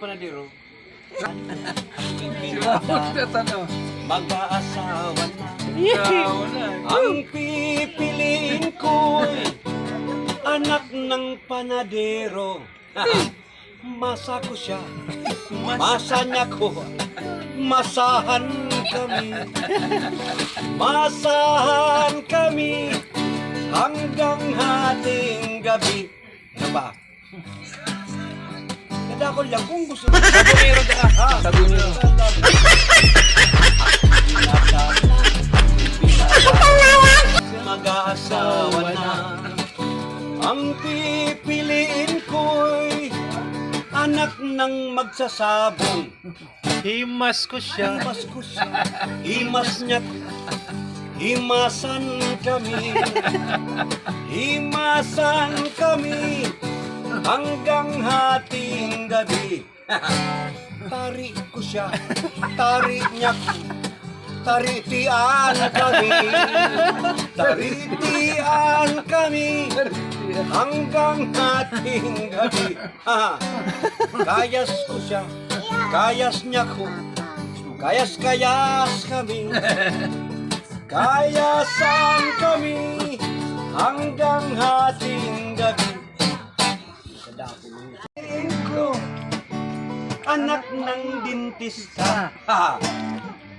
Panadero. Mag-aasawa na. Ang pipiliin ko'y anak ng panadero. Masa ko siya, masa niya ko, masahan kami. Masahan kami hanggang hating gabi. Ano ba? Nadakol lang kung gusto mo. Sabunero na ka. Sabunero. Mag-aasawa na. Ang pipiliin ko'y anak ng magsasabong. Himas ko siya. Himas ko siya. Himas niya. Himasan kami. Himasan kami hanggang hating gabi. Tari ko siya. Tari niya. Taritian kami. Taritian kami hanggang hating gabi. Kayas ko siya. Kayas niya ko. Kayas-kayas kami. Kayasan kami hanggang hating gabi. Ko, anak ng dentista.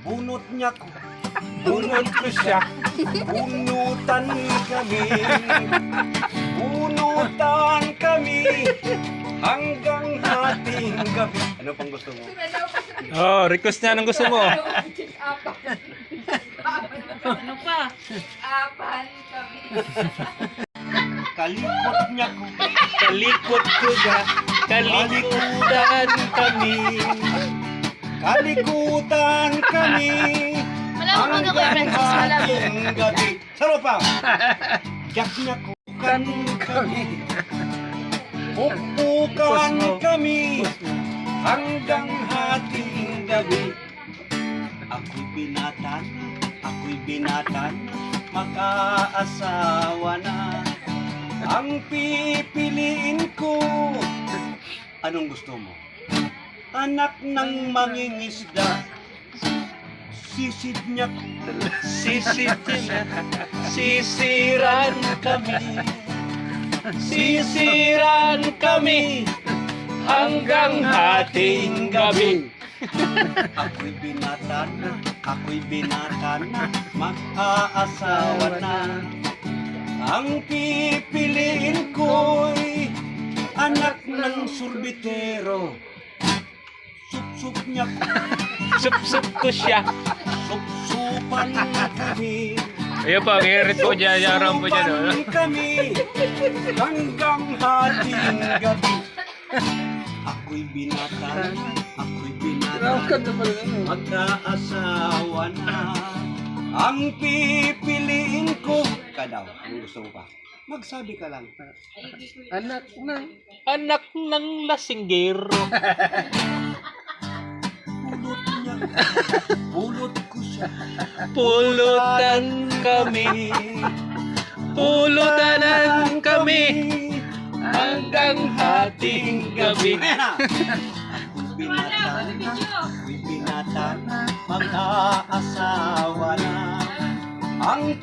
Bunot niya ko. Bunot ko siya. Bunutan kami. Bunutan kami hanggang hating gabi. Ano pang gusto mo? Oh, request niya. Anong gusto mo? Ano pa? Apan kami. Kalikot niya ko. Kalikot ko siya. Kalikutan kami. Kalikutan kami Malaman ko na Francis, hating gabi. Saro pa. Yak niya ko. Kan kami. Pupukan kami hanggang hating gabi. Ako'y binatan, mag-aasawa na. Ang pipiliin ko, anong gusto mo? Anak ng mangingisda. Sisid niya ko. Sisid niya. Sisiran kami. Sisiran kami hanggang hating gabi. Ako'y binatan na, mag-aasawa na. Ang pipiliin ko'y anak ng surbitero. Sup-sup niya ko. Sup-sup ko siya. Sup-supan kami. Ayun pa, merit po dyan. Yaran po dyan. Sup-supan kami hanggang hating gabi. Ako'y binatan, mag-aasawa na. Ang pipiliin ko, kadaw, ang gusto mo pa? Magsabi ka lang. Anak ng lasinggero. Pulot niya, pulot ko siya. Pulutan kami. Pulutanan kami hanggang hating gabi. Ako'y binatan, mag-aasawa na. Ang